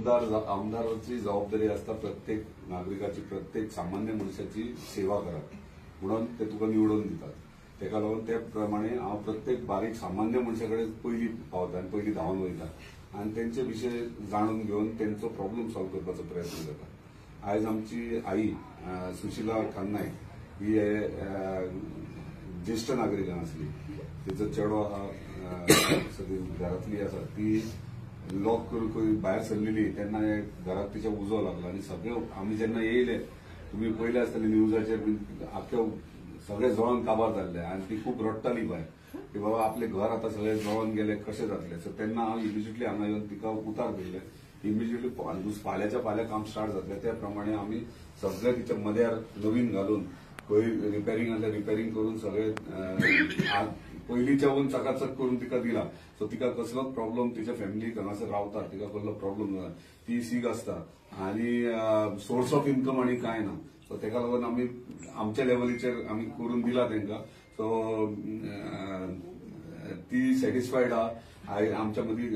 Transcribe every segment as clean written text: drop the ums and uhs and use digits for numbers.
आमदाराची जबाबदारी असता प्रत्येक नागरिकाची, प्रत्येक सामान्य मनशाची सेवा करप म्हणून ते तुका निवडून दितात. तेका लागून त्या प्रमाणे हांव प्रत्येक बारीक सामान्य मनशाकडे पयलीं पावता आनी पयलीं धांवन वयता आनी तेंचे विशय जाणून घेवन तेंचो प्रॉब्लेम सॉल्व करपाचो प्रयत्न करता. आयज आमची आई सुशीला कान्नाय ही ज्येष्ठ नागरिकां आसली. तिचो चेडो आहा, सगळी घरातली आसा ती लॉक करून भायर सरलेली तेन्ना घरात तिच्या उजो लागला आनी सगळे आमी जेन्ना येयले, तुमी पयले आसतले न्यूजाचेर आख्ख्यो सगळे जळोन काबार जाल्ले आनी ती खूब रडटाली भायर की बाबा आपले घर आतां सगळे जळोन गेले, कशें जातले. सो तेन्ना हांव इमिजिएटली हांगा येवन तिका उतार दिले. इमिजिएटली फाल्यांच्या फाल्यां काम स्टार्ट जातलें. त्या प्रमाणे आमी सगळे तिच्या मद्यार नवीन घालून खंय रिपेरिंग आसलें रिपेरिंग करून सगळे पयलींच्याहून चकाचक करून तिका दिला. सो तिका कसलोच प्रॉब्लेम तिच्या फॅमिलीक हांगासर रावता तिका कसलो प्रॉब्लेम ना. ती सीक आसता आनी सोर्स ऑफ इन्कम आनी कांय ना. सो तेका लागून आमी आमच्या लेवलीचेर आमी करून दिला तेंका. सो ती सॅटिस्फायड आहा. आमच्या मदीं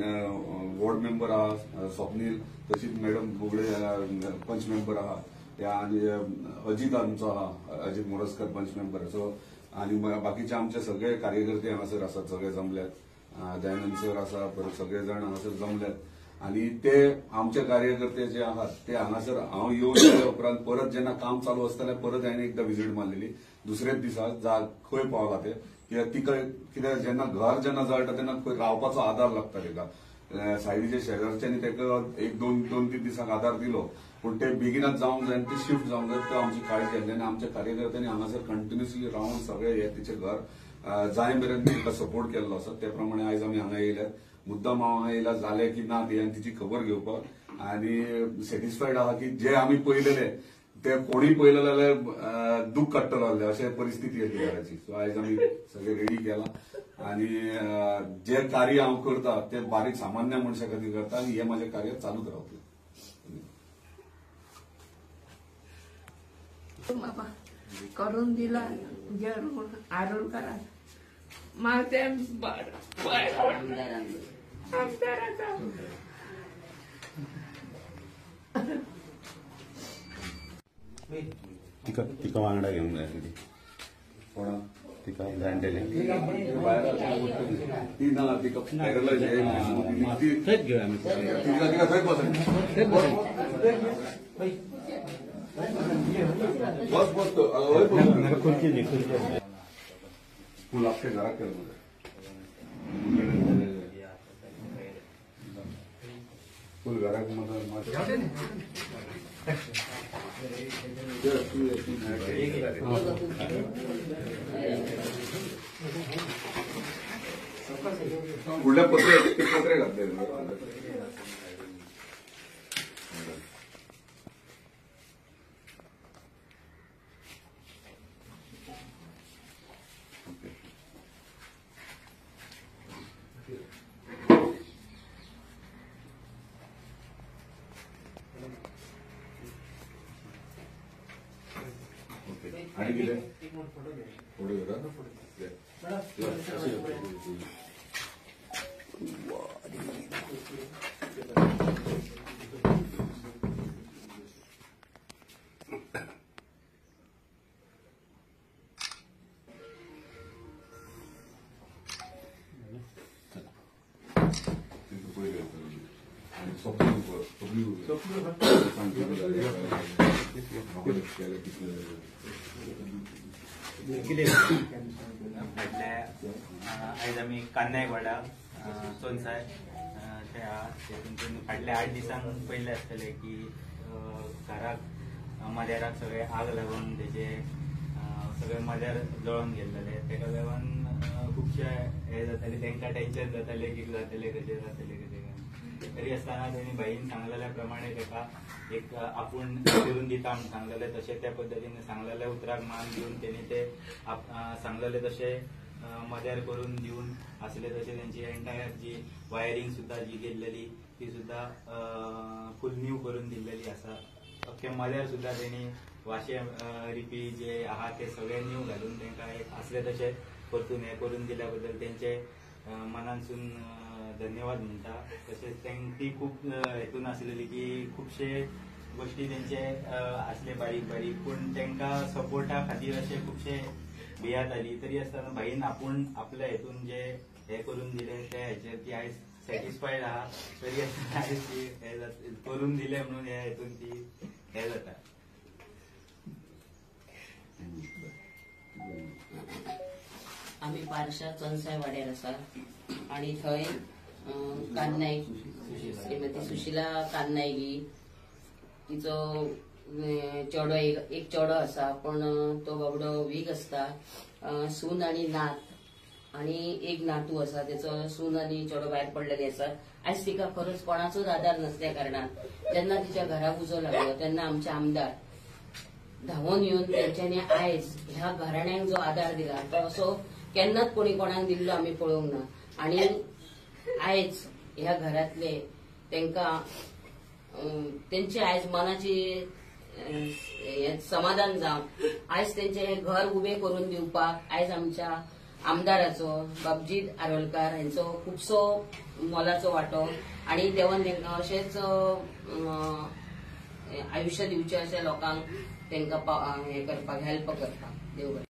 वॉर्ड मेंबर आहा स्वप्नील, तशीच मॅडम बोगडे पंच मेंबर आहा आनी अजित आमचो आहा, अजित मोरजकर पंच मेंबर. सो आनी बाकीचे आमचे सगळे कार्यकर्ते हांगासर आसात, सगळे जमल्यात. दयानंद सर आसा, परत सगळे जाण हांगासर जमल्यात आनी ते आमचे कार्यकर्ते जे आहात ते हांगासर हांव येवन गेल्या उपरांत परत जेन्ना काम चालू आसतालें परत हांवें एकदां विजीट मारलेली. दुसरेच दिसा खंय पावला ते कित्याक जेन्ना घर जेन्ना जळटा तेन्ना खंय रावपाचो आदार लागता तेका. सायडीच्या शेजारच्यांनी तेका एक दोन तीन दिसांक आदार दिलो, पूण ते बेगीनच जावंक जाय आनी ती शिफ्ट जावंक जाय. तो आमची काळजी घेतली आनी आमच्या कार्यकर्त्यांनी हांगासर कंटिन्युअसली रावन सगळे हे तिचे घर जाय मेरेन तिका सपोर्ट केल्लो आसा. त्या प्रमाणे आयज आमी हांगा येयल्यात. मुद्दाम हांव हांगा येयला जालें की ना ती आनी तिची खबर घेवपाक आनी सॅटिस्फायड आहा की जे आमी पळयलेले ते कोणी पळयलें जाल्यार दूख काडटलो आहले अशें परिस्थिती येतली घराची. सो आयज आमी सगळे रेडी केला आनी जे कार्य हांव करता ते बारीक सामान्य मनशा खातीर करता आनी हे म्हाजें कार्य चालूच रावतलें. बाबा करून दिला जरूर आरोग्य करा माझे आमदाराचा तिका वांगडा घेवंक जाय कितें कोणा तिका जाणटेले ती ना तिका पॅरलायज तिका थंय बस बस फूल आपल्या घरात केलं फुल घरात फुडल्या पत्रे घातले आणि गेले फोटो घेऊया आयज आमी कान्नाय वाडा सोनसाय फाटल्या 8 दिसांक पयले आसतले की घराक मद्याराक सगळे आग लागून तेजे सगळे मद्यार जळोन गेल्ले. तेका लागून खुबशे हे जाताले, तांकां टेन्शन जाताले की जातले कशें जातले कशें. तरी आसतना तेणी बाईन सांगलेल्या प्रमाणे तेका एक आपूण करून दिता म्हणून सांगलेले. तशें त्या पद्दतीन सांगलेल्या उतराक मान दिवन तेणी ते सांगलेले तशे मद्यार करून दिवन आसले. तशें तेंची एंटायर जी वायरींग सुद्धा जी केल्लेली ती सुद्धा फुल न्यू करून दिल्लेली आसा. अख्खे मद्यार सुद्धा तेणी वाशे रिपी जे आहा ते सगळे न्यू घालून तांकां एक आसले तशें परतून हे करून दिल्या बद्दल तेंचे मनानसून धन्यवाद म्हणटा. तशेंच ती खूप हेतून आसलेली की खुबशे गोष्टी तेंचे आसले बारीक बारीक, पूण तांकां सपोर्टा खातीर अशे खुबशे भियात आली. तरी आसतना भाईन आपूण आपल्या हेतून जे हे करून दिले त्या हेचेर ती आयज सॅटिस्फायड आहा. तरी आसतना आयज ती करून दिले म्हणून ह्या हेतून ती हे जाता. आम्ही पारशा चंदसाय वाड्यार आसा आणि थंय कान्नायक श्रीमती सुशिला कान्नायकी तिचो चेडो एक चेडो आसा, पण तो बाबडो वीक आसता. सून आणि नात आणि एक नातू आसा, तेचो सून आणि चेडो भायर पडलेले आसा. आयज तिका खरोच कोणाचोच आधार नसल्या कारणान जेन्ना तिच्या घराक उजो लागलो तेन्ना आमचे आमदार धांवून येवन तेंच्यांनी आयज ह्या घराण्यांक जो आधार दिला तो असो केन्नाच कोणी कोणाक दिल्लो आमी पळोवंक ना. आणि आयज ह्या घरातले तेंका तेंची आयज मनाची समाधान जावं, आयज तेंचे हे घर उबें करून दिवपाक आयज आमच्या आमदाराचो बाबजीत आरोलकार हांचो खुबसो मोलाचो वांटो. आणि देवान तेंकां अशेंच आयुश्य दिवचें अशें लोकांक तेंकां हे करपाक हेल्प करपाक देव बरें.